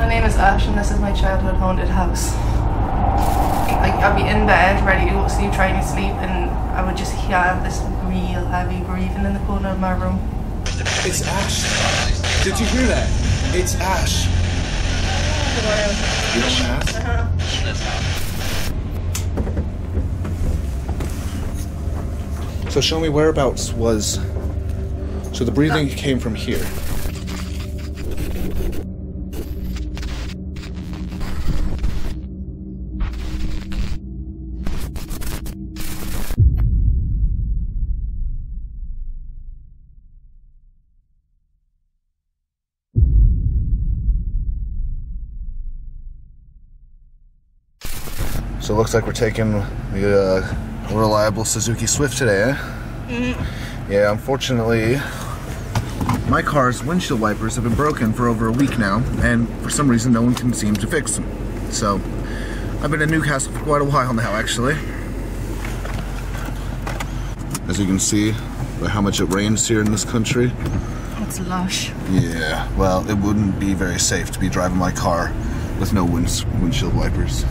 My name is Ash and this is my childhood haunted house. I'd be in bed ready to go to sleep, trying to sleep, and I would just hear this real heavy breathing in the corner of my room. It's Ash. Did you hear that? It's Ash. You don't ask? So show me whereabouts was... So the breathing came from here. So it looks like we're taking the reliable Suzuki Swift today, eh? Mm-hmm. Yeah, unfortunately, my car's windshield wipers have been broken for over a week now, and for some reason no one can seem to fix them. So, I've been in Newcastle for quite a while now, actually. As you can see, by how much it rains here in this country. It's lush. Yeah, well, it wouldn't be very safe to be driving my car with no windshield wipers.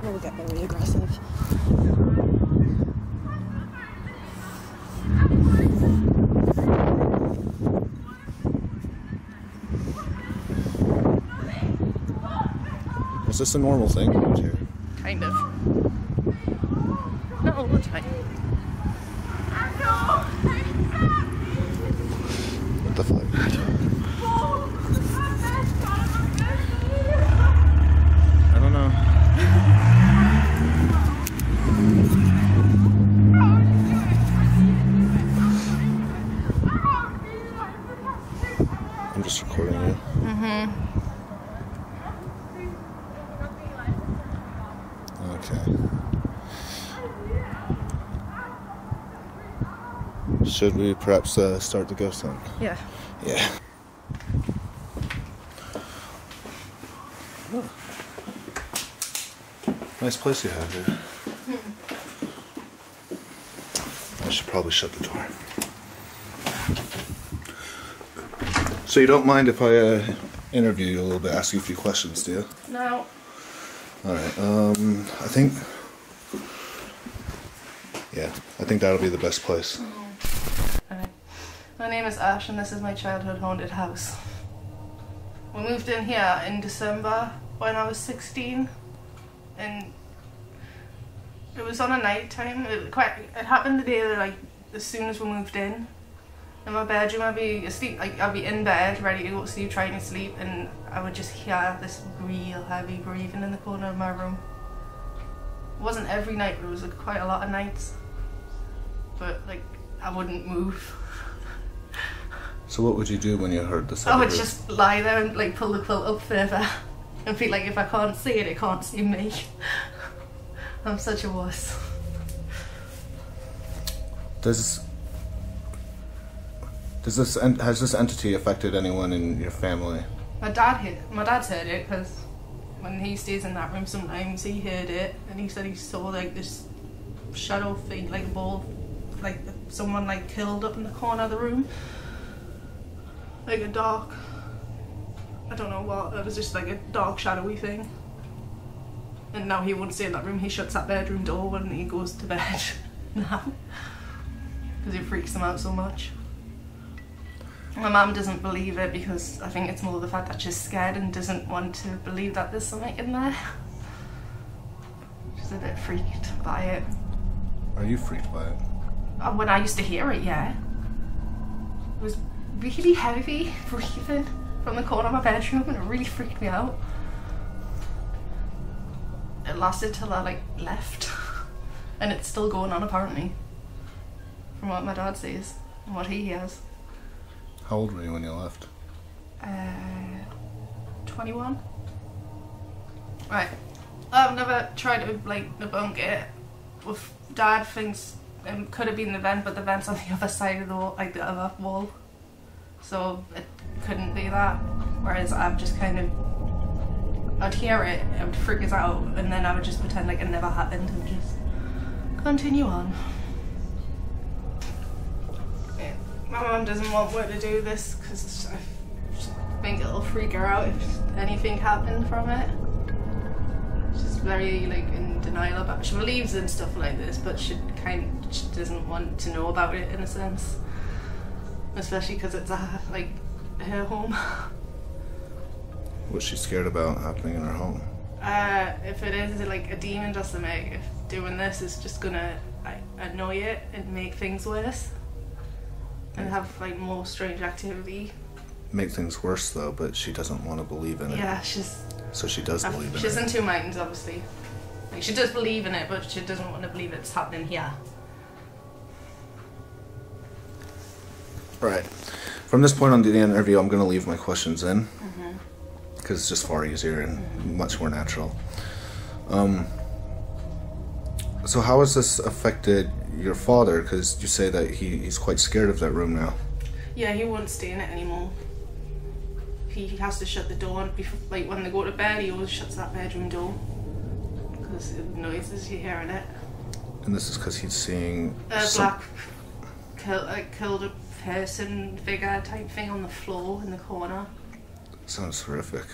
We'll get very aggressive. Is this a normal thing here? Kind of. Not all the time. What the fuck? I don't know. I'm just recording you. Mm-hmm. Okay. Should we perhaps start the ghost hunt? Yeah. Yeah. Oh. Nice place you have here. I should probably shut the door. So you don't mind if I interview you a little bit, ask you a few questions, do you? No. Alright, I think that'll be the best place. Alright. My name is Ash and this is my childhood haunted house. We moved in here in December when I was 16, and it was on a night time. It happened the day that, like, as soon as we moved in my bedroom, I'd be asleep, I'd be in bed ready to go to sleep, trying to sleep, and I would just hear this real heavy breathing in the corner of my room. It wasn't every night, but it was like quite a lot of nights. But like, I wouldn't move. So what would you do when you heard this? I would just lie there and like pull the quilt up further and feel like if I can't see it, it can't see me. I'm such a wuss. Has this entity affected anyone in your family? My dad's heard it, because when he stays in that room sometimes he heard it, and he said he saw like this shadow thing, like a ball, like someone like killed up in the corner of the room, like a dark, I don't know what, it was just like a dark shadowy thing. And now he won't stay in that room, he shuts that bedroom door when he goes to bed now, because it freaks him out so much. My mum doesn't believe it because I think it's more the fact that she's scared and doesn't want to believe that there's something in there. She's a bit freaked by it. Are you freaked by it? When I used to hear it, yeah. It was really heavy breathing from the corner of my bedroom and it really freaked me out. It lasted till I like left and it's still going on apparently, from what my dad says and what he hears. How old were you when you left? 21. Right. I've never tried to like debunk it. Dad thinks it could have been the vent, but the vent's on the other side of the wall, like the other wall. So it couldn't be that. Whereas I've just kind of, I'd hear it, it would freak us out, and then I would just pretend like it never happened and just continue on. mum doesn't want her to do this because I think it'll freak her out if anything happened from it. She's very like in denial about it. She believes in stuff like this, but she doesn't want to know about it in a sense, especially because it's like her home. What's she scared about happening in her home? If it is like a demon does something, if doing this is just gonna annoy it and make things worse and have like more strange activity. Make things worse though, but she doesn't want to believe in it. Yeah, so she does believe in it. She's in two minds, obviously. Like she does believe in it, but she doesn't want to believe it's happening here. Right. From this point on the interview, I'm going to leave my questions in because it's just far easier and much more natural. So how has this affected your father? Because you say that he's quite scared of that room now. Yeah, he won't stay in it anymore. He has to shut the door. Before, like when they go to bed, he always shuts that bedroom door because the noises you hear in it. And this is because he's seeing black killed a person figure type thing on the floor in the corner. Sounds horrific.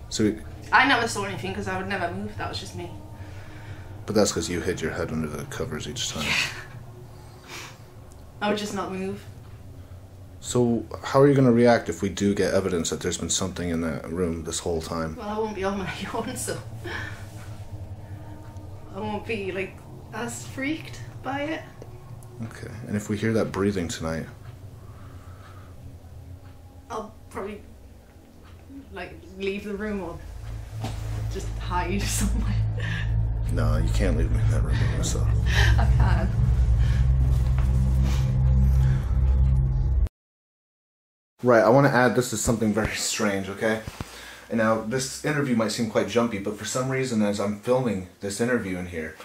So I never saw anything because I would never move. That was just me. But that's because you hid your head under the covers each time. I would just not move. So how are you going to react if we do get evidence that there's been something in that room this whole time? Well, I won't be on my own, so I won't be like as freaked by it. Okay. And if we hear that breathing tonight? I'll probably like leave the room or just hide somewhere. No, you can't leave me in that room by myself. I can. Right, I want to add this is something very strange, okay? And now, this interview might seem quite jumpy, but for some reason, as I'm filming this interview in here,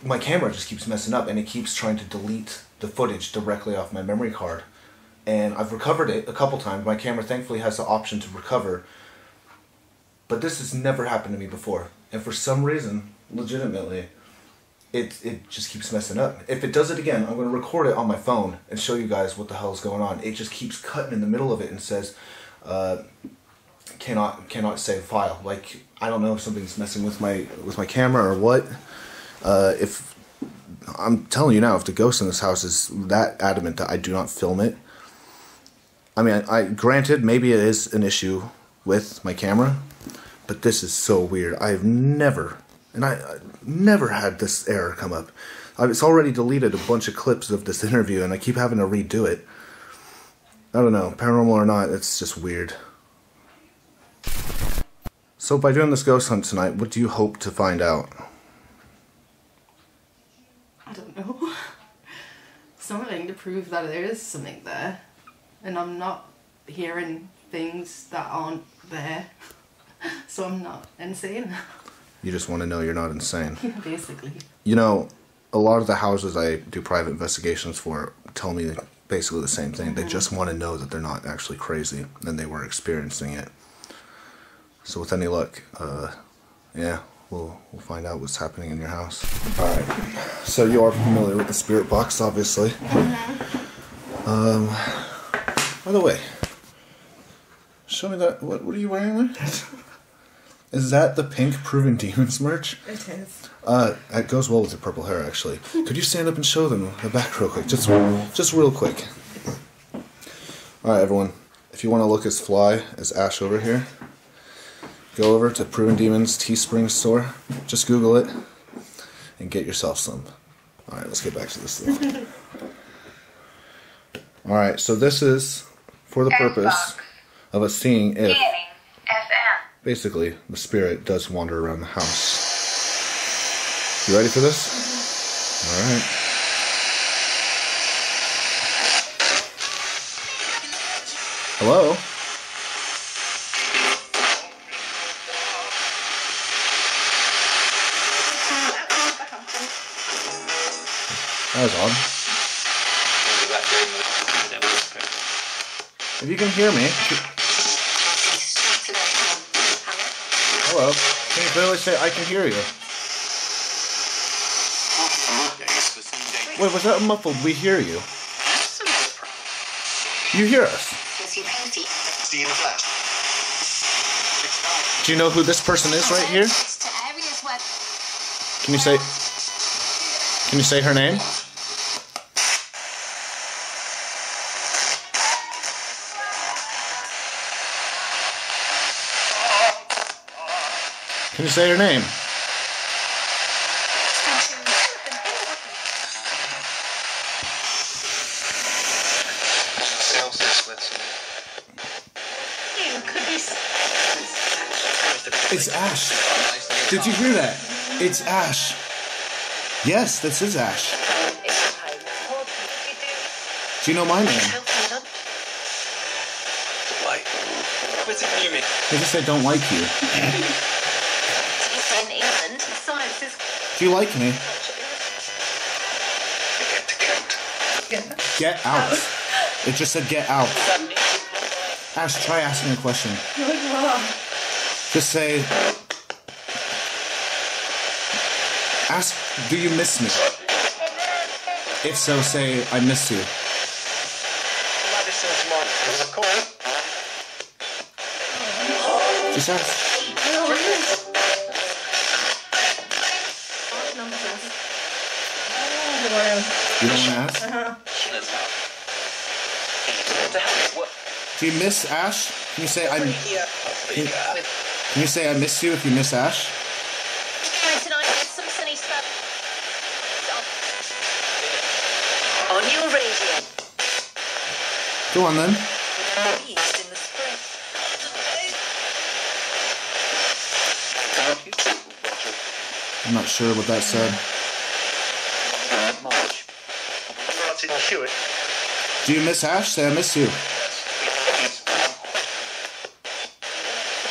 my camera just keeps messing up, and it keeps trying to delete the footage directly off my memory card. And I've recovered it a couple times. My camera thankfully has the option to recover, but this has never happened to me before. And for some reason, legitimately, it just keeps messing up. If it does it again, I'm going to record it on my phone and show you guys what the hell is going on. It just keeps cutting in the middle of it and says, cannot save file. Like, I don't know if something's messing with my camera or what. If I'm telling you now, if the ghost in this house is that adamant that I do not film it, I mean, granted, maybe it is an issue with my camera, but this is so weird. I never had this error come up. It's already deleted a bunch of clips of this interview, and I keep having to redo it. I don't know, paranormal or not, it's just weird. So by doing this ghost hunt tonight, what do you hope to find out? I don't know. Something to prove that there is something there. And I'm not hearing things that aren't there. So I'm not insane. You just want to know you're not insane. Yeah, basically. You know, a lot of the houses I do private investigations for tell me basically the same thing. They just want to know that they're not actually crazy and they were experiencing it. So with any luck, yeah, we'll find out what's happening in your house. Alright, so you are familiar with the spirit box, obviously. By the way, show me that. What are you wearing there? Is that the pink Proven Demons merch? It is. It goes well with your purple hair, actually. Could you stand up and show them the back real quick? Just real quick. Alright, everyone. If you want to look as fly as Ash over here, go over to Proven Demons Teespring store. Just Google it and get yourself some. Alright, let's get back to this thing. Alright, so this is for the purpose of us seeing if basically the spirit does wander around the house. You ready for this? Alright. Hello? That was odd. If you can hear me. Hello. Can you clearly say I can hear you? Wait, was that muffled? We hear you. That's no problem. You hear us. See you in the flash. Do you know who this person is right here? Can you say her name? Can you say her name? It's Ash. Did you hear that? It's Ash. Yes, this is Ash. Do you know my name? Why? What's it you mean? I just said don't like you. In England, science is... Do you like me? Get Get out. It just said get out. Ash, try asking a question. Just say... Ask, do you miss me? If so, say, I miss you. Just ask. You don't want to ask? Do you miss Ash? Can you say can you say I miss you if you miss Ash? On your radio. Go on then. East in the spring. I'm not sure what that said. Do you miss Ash? Say I miss you.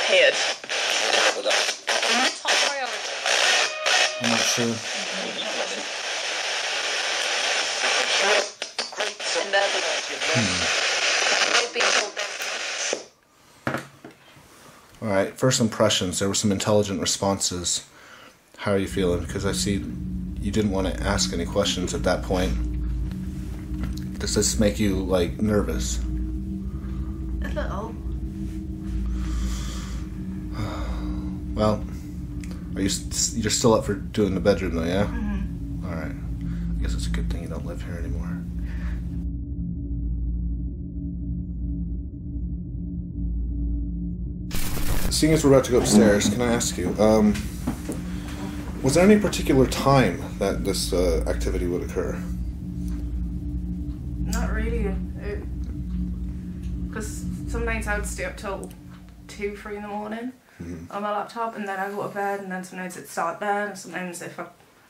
Head. I'm not sure. Alright, first impressions. There were some intelligent responses. How are you feeling? Because I see you didn't want to ask any questions at that point. Does this make you, like, nervous? A little. Well, you're still up for doing the bedroom though, yeah? Mm-hmm. Alright. I guess it's a good thing you don't live here anymore. Seeing as we're about to go upstairs, can I ask you, was there any particular time that this activity would occur? Not really. Because some nights I would stay up till 2, 3 in the morning on my laptop, and then I'd go to bed, and then some nights it'd start then, and sometimes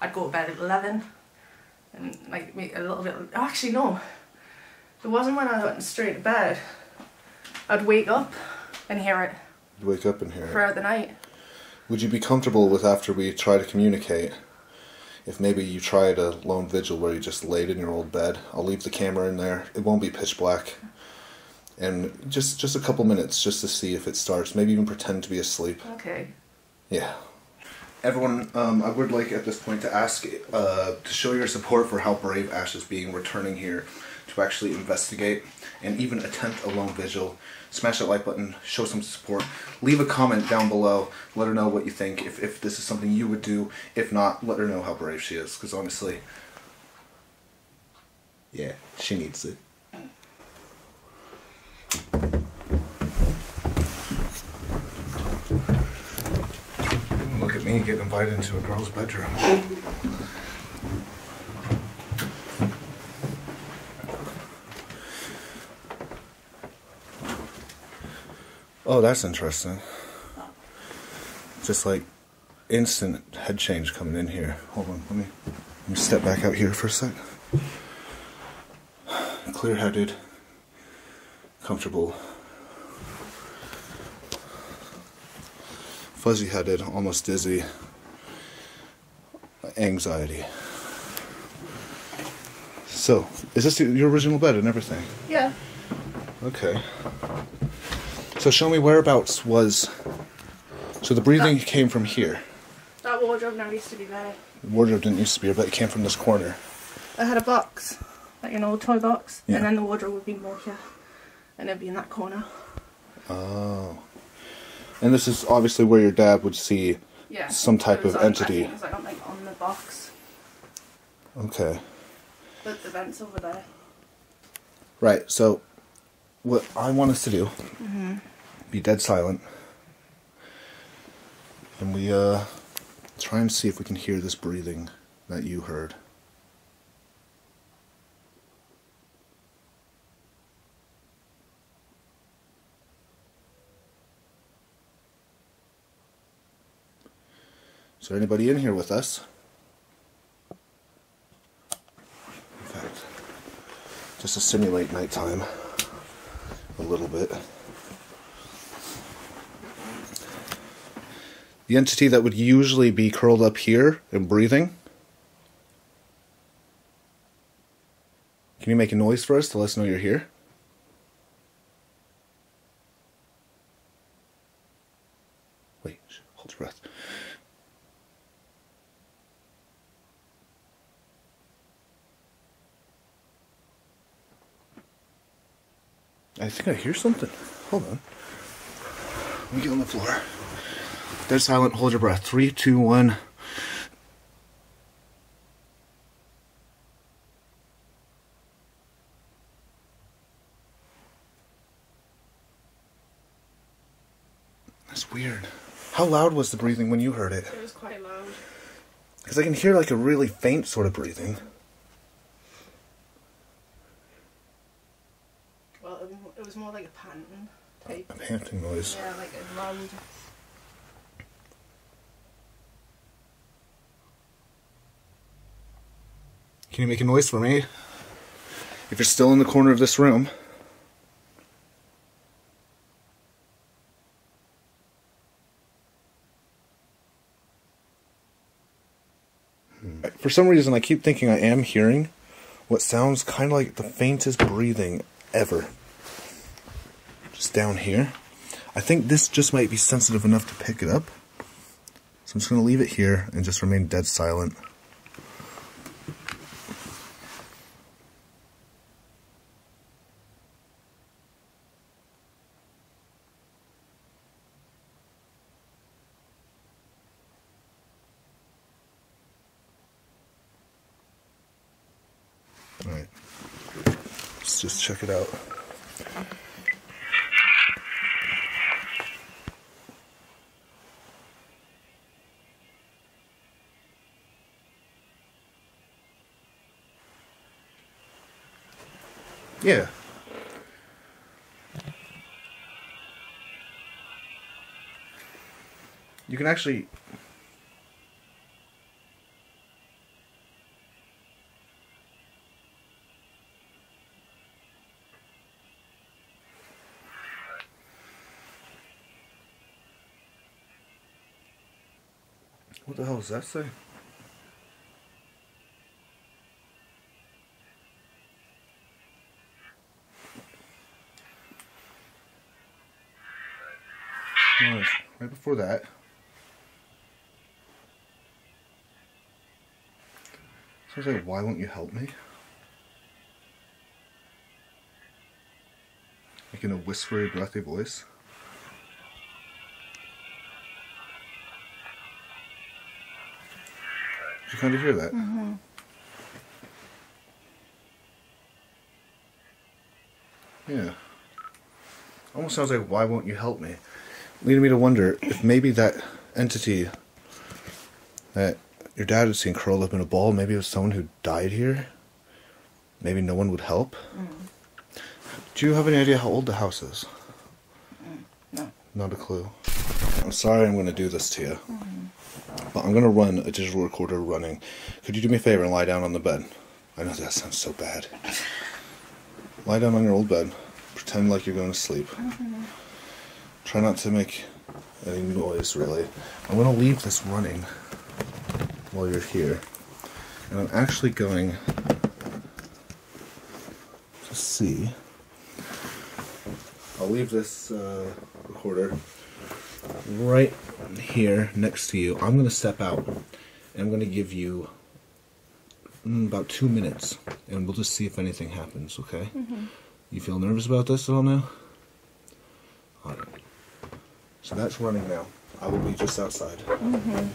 I'd go to bed at 11, and like a little bit... Actually, no. It wasn't when I went straight to bed. I'd wake up and hear it. You'd wake up and hear it? Throughout the night. Would you be comfortable with, after we try to communicate, if maybe you tried a lone vigil where you just laid in your old bed? I'll leave the camera in there. It won't be pitch black. And just a couple minutes just to see if it starts. Maybe even pretend to be asleep. Okay. Yeah. Everyone, I would like at this point to ask, to show your support for how brave Ash is being returning here to actually investigate and even attempt a lone vigil. Smash that like button, show some support, leave a comment down below, let her know what you think, if this is something you would do. If not, let her know how brave she is, because honestly, yeah, she needs it. Look at me getting invited into a girl's bedroom. Oh, that's interesting. Just like instant head change coming in here. Hold on, let me step back out here for a sec. Clear-headed, comfortable, fuzzy-headed, almost dizzy, anxiety. So, is this your original bed and everything? Yeah. Okay. So show me whereabouts was... So the breathing came from here. That wardrobe never used to be there. The wardrobe didn't used to be here, but it came from this corner. I had a box, like an old toy box, Yeah. and then the wardrobe would be more here. and it'd be in that corner. Oh. And this is obviously where your dad would see some type of entity. I think it was like on the box. Okay. But the vent's over there. Right, so what I want us to do, be dead silent, and we try and see if we can hear this breathing that you heard. Is there anybody in here with us? In fact, just to simulate nighttime a little bit. The entity that would usually be curled up here and breathing. Can you make a noise for us to let us know you're here? Wait, hold your breath. I think I hear something. Hold on. Let me get on the floor. Dead silent, hold your breath. 3, 2, 1. That's weird. How loud was the breathing when you heard it? It was quite loud. Because I can hear like a really faint sort of breathing. Well, it was more like a panting type. A panting noise. Yeah, like a loud. Can you make a noise for me? If you're still in the corner of this room. For some reason, I keep thinking I am hearing what sounds kind of like the faintest breathing ever. Just down here. I think this just might be sensitive enough to pick it up. So I'm just going to leave it here and just remain dead silent. Alright, let's just check it out. Yeah. You can actually... What the hell does that say? No, it's right before that. Sounds like, why won't you help me? Like in a whispery, breathy voice. Did you kind of hear that? Mm-hmm. Yeah. Almost sounds like, why won't you help me? Leading me to wonder if maybe that entity that your dad had seen curled up in a ball, maybe it was someone who died here. Maybe no one would help. Mm. Do you have any idea how old the house is? No. Not a clue. I'm sorry I'm going to do this to you. But I'm going to run a digital recorder running. Could you do me a favor and lie down on the bed? I know that sounds so bad. Lie down on your old bed. Pretend like you're going to sleep. Try not to make any noise, really. I'm going to leave this running while you're here. And I'm actually going to see. I'll leave this recorder right here next to you. I'm going to step out and I'm going to give you about 2 minutes and we'll just see if anything happens, okay? You feel nervous about this at all now? Alright. So that's running now. I will be just outside. Mm-hmm.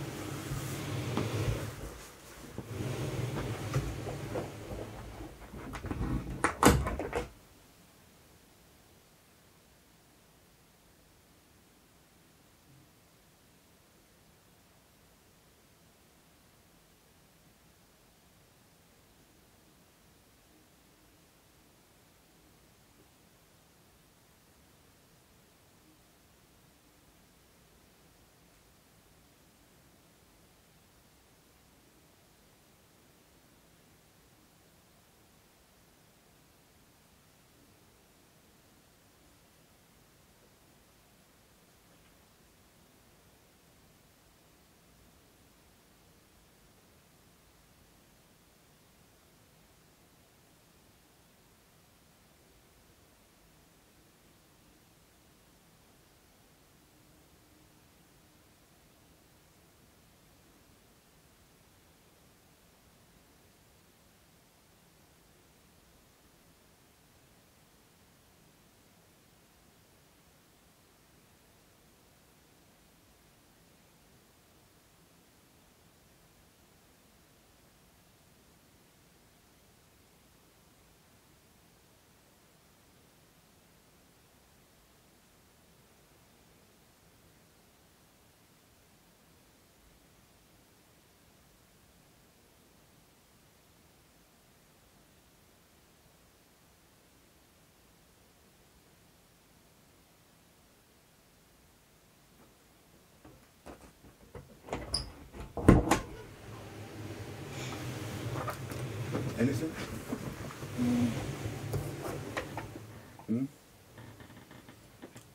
Anything?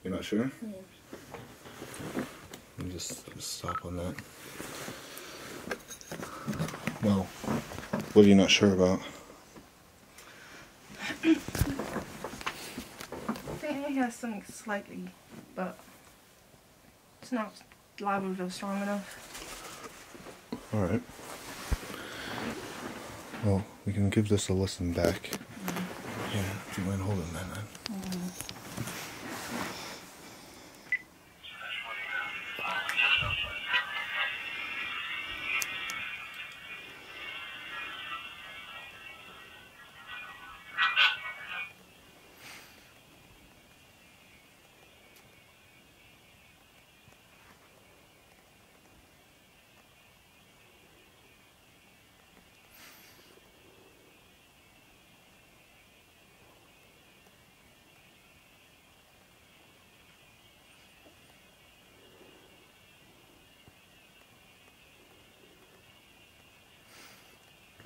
You're not sure? Let me just stop on that. Well, what are you not sure about? I think he has something slightly, but it's not loud or strong enough. Alright. Well, we can give this a listen back. Yeah, do you mind holding that then?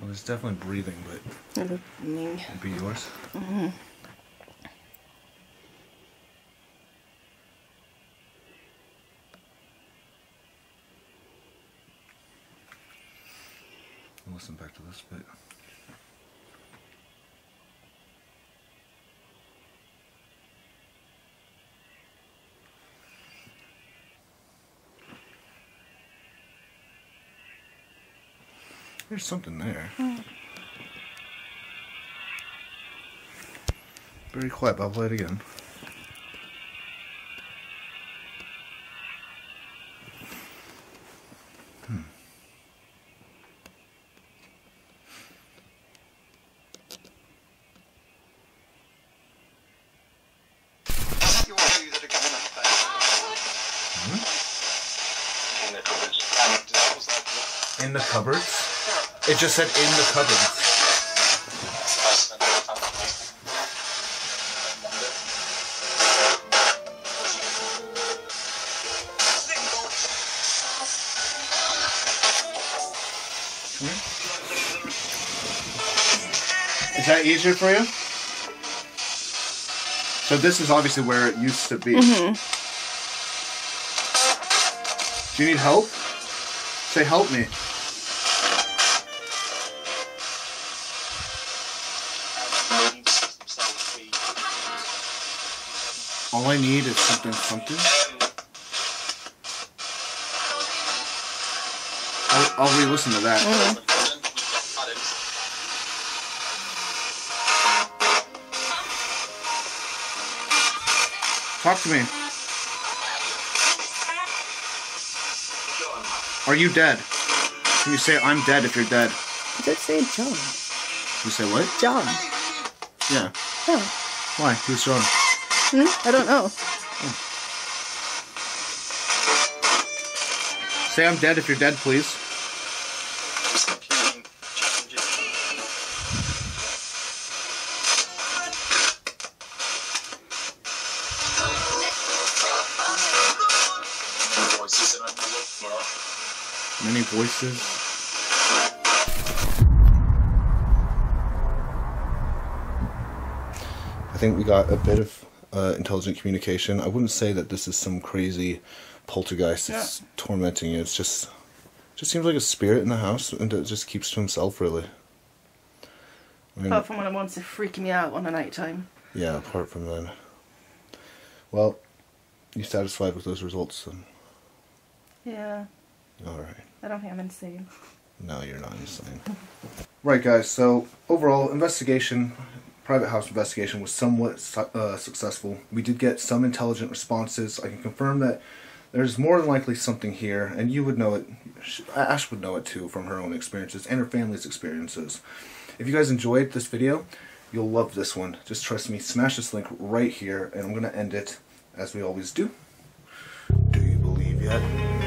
Well, it's definitely breathing, but it'd be yours. Mm-hmm. I'll listen back to this bit. There's something there. Very quiet, but I'll play it again. In the cupboards? It just said in the cupboards. Is that easier for you? So this is obviously where it used to be. Mm-hmm. Do you need help? Say help me. All I need is something. I'll re-listen to that. Mm-hmm. Talk to me. Are you dead? Can you say I'm dead if you're dead? I did say John. You say what? John. Yeah. Oh. Why? Who's John? I don't know. Say I'm dead if you're dead, please. Many voices. I think we got a bit of intelligent communication. I wouldn't say that this is some crazy poltergeist that's tormenting you. It's just seems like a spirit in the house, and it just keeps to himself, really. I mean, Apart from when it wants to freak me out on a night time. Yeah, apart from that. Well, you satisfied with those results then? Yeah. Alright. I don't think I'm insane. No, you're not insane. Right, guys, so overall investigation, private house investigation was somewhat successful. We did get some intelligent responses. I can confirm that there's more than likely something here, and you would know it. Ash would know it too from her own experiences and her family's experiences. If you guys enjoyed this video, you'll love this one. Just trust me, smash this link right here, and I'm going to end it as we always do. Do you believe yet?